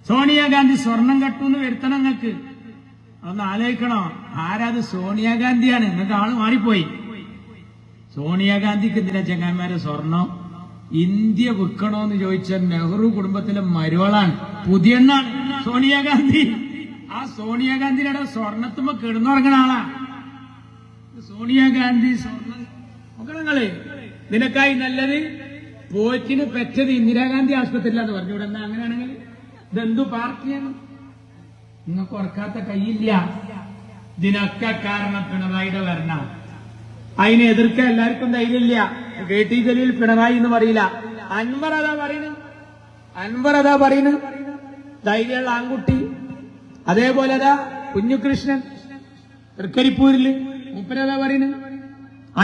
സോണിയാഗാന്ധി സ്വർണം കട്ടൂന്ന് വരുത്തണം നിങ്ങൾക്ക്. അതൊന്ന് ആലോചിക്കണോ? ആരാത്? സോണിയാഗാന്ധിയാണ്. നിങ്ങൾക്ക് ആള് മാറിപ്പോയി. സോണിയാഗാന്ധിക്ക് എന്തിനാ ചങ്ങാന്മാരെ സ്വർണം? ഇന്ത്യ വിൽക്കണോന്ന് ചോദിച്ച നെഹ്റു കുടുംബത്തിലെ മരുവളാണ്, പുതിയെണ്ണാണ് സോണിയാഗാന്ധി. ആ സോണിയാഗാന്ധിയുടെ സ്വർണത്തുമ്പോ കിടന്നുറങ്ങണ ആളാ സോണിയാഗാന്ധി. സ്വർണം നോക്കണങ്ങള്. നിനക്കായി നല്ലത് പോറ്റിന് പെറ്റത് ഇന്ദിരാഗാന്ധി ആശുപത്രിയിലാന്ന് പറഞ്ഞു. ഇവിടെ എന്താ അങ്ങനെയാണെങ്കിൽ ഇതെന്തു പാർട്ടിയാണ്? നിങ്ങൾക്ക് ഉറക്കാത്ത കൈയില്ല. ഇതിനൊക്കെ കാരണം പിണറായിയുടെ ഭരണം. അതിനെ എതിർക്കാൻ എല്ലാവർക്കും ധൈര്യമില്ല. KT ജലീൽ പിണറായി എന്ന് പറയില്ല. അൻവർ അതാ പറയുന്നത്. ധൈര്യമുള്ള ആൺകുട്ടി. അതേപോലെ അതാ കുഞ്ഞുകൃഷ്ണൻ തൃക്കരിപ്പൂരില് മുപ്പരതാ പറയുന്നത്.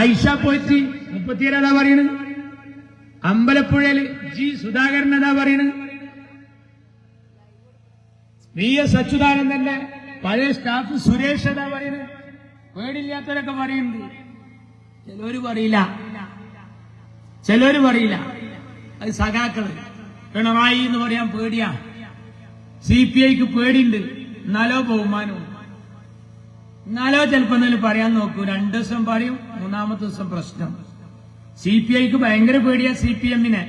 ഐഷ പോറ്റി മുപ്പത്തിയേരതാ പറയുന്നത്. അമ്പലപ്പുഴയില് G സുധാകരൻ അതാ പറയുന്നത്. VS അച്യുതാനന്ദന്റെ പഴയ സ്റ്റാഫ് സുരേഷ് അതാ പറയുന്നത്. പേടില്ലാത്തവരൊക്കെ പറയുന്നുണ്ട്. ചിലര് പറയില്ല. അത് സഖാക്കള്. പിണറായി എന്ന് പറയാൻ പേടിയാ. CPIക്ക് പേടിയുണ്ട്. എന്നാലോ ബഹുമാനവും. എന്നാലോ ചിലപ്പോ എന്തെങ്കിലും പറയാൻ നോക്കൂ. 2 ദിവസം പറയും, 3-ാമത്തെ ദിവസം പ്രശ്നം. CPIക്ക് ഭയങ്കര പേടിയാ. CPMനെ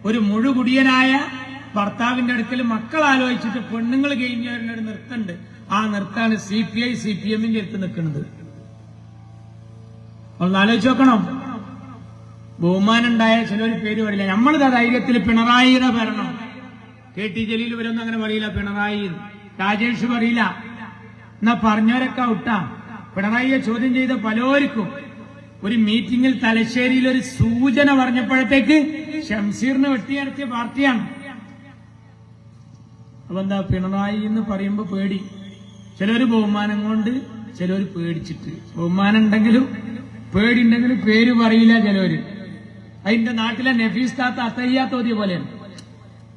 ഒരു മുഴുകുടിയനായ ഭർത്താവിന്റെ അടുക്കൽ മക്കൾ ആലോചിച്ചിട്ട് പെണ്ണുങ്ങൾ കഴിഞ്ഞവരുടെ ഒരു നൃത്തമുണ്ട്. ആ നൃത്താണ് CPI CPMന്റെ അടുത്ത് നിൽക്കുന്നത്. ഒന്ന് ആലോചിച്ച് നോക്കണം. ബഹുമാനം ഉണ്ടായ ചിലൊരു പേര് പറയില്ല. നമ്മളിതാ ധൈര്യത്തിൽ പിണറായിയുടെ ഭരണം. KT ജലീൽ ഇവരൊന്നും അങ്ങനെ പറയില്ല. പിണറായി രാജേഷ് പറയില്ല. എന്നാ പറഞ്ഞവരൊക്കെ ഔട്ടാ. പിണറായിയെ ചോദ്യം ചെയ്ത പലർക്കും ഒരു മീറ്റിംഗിൽ തലശ്ശേരിയിൽ ഒരു സൂചന പറഞ്ഞപ്പോഴത്തേക്ക് ഷംസീറിനെ വെട്ടിയടത്തിയ പാർട്ടിയാണ്. അപ്പൊ എന്താ? പിണറായി എന്ന് പറയുമ്പോ പേടി. ചിലര് ബഹുമാനം കൊണ്ട്, ചിലര് പേടിച്ചിട്ട്. ബഹുമാനം ഉണ്ടെങ്കിലും പേടിയുണ്ടെങ്കിലും പേര് പറയില്ല ചിലവര്. അതിന്റെ നാട്ടിലെ നഫീസ് താത്ത അത്തയ്യാത്ത് ഓതിയ പോലെയാണ്.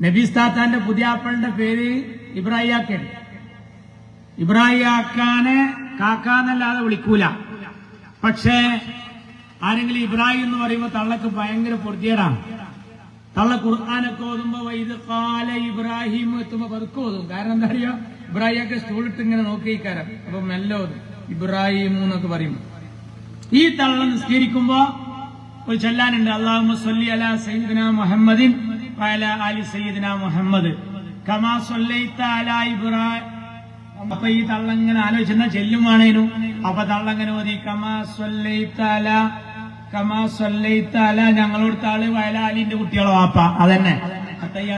നഫീസ് താത്താന്റെ പുതിയ ആപ്പളിന്റെ പേര് ഇബ്രാഹിയാക്കാണ്. ഇബ്രാഹിയാക്കാനെ കാക്കാന്നല്ലാതെ വിളിക്കൂല. പക്ഷേ ആരെങ്കിലും ഇബ്രാഹിം എന്ന് പറയുമ്പോ തള്ളക്ക് ഭയങ്കര പൊറുതിയേടാണ്. തള്ള ഖുർആനൊക്കെ ഓതുമ്പോ വൈദ് ഖാല ഇബ്രാഹിം എത്തുമ്പോ പതുക്കെ ഓതും. കാരണം എന്താ അറിയോ? ഇബ്രാഹിയൊക്കെ സ്റ്റൂളിട്ട് ഇങ്ങനെ നോക്കിക്കാരം. അപ്പൊ മെല്ലെ ഓതും ഇബ്രാഹിം എന്നൊക്കെ പറയും. ഈ തള്ള നിസ്കരിക്കുമ്പോ ഒരു ചൊല്ലാനുണ്ട്. അല്ലാഹുമ്മ സ്വല്ലി അലാ സയ്യിദിനാ മുഹമ്മദിൻ വഅലാ ആലി സയ്യിദിനാ മുഹമ്മദ് കമാ സ്വല്ലൈത അലാ ഇബ്രാഹിം. അപ്പൊ ഈ തള്ളങ്ങനെ ആലോചിച്ചെന്നാ ചെല്ലുമാണേനും. അപ്പൊ തള്ളങ്ങനെ ഓതി കമാ സ്വല്ലൈത അലാ ഞങ്ങളോട് താള് വയലാലിന്റെ കുട്ടികളോ വാപ്പ. അതന്നെ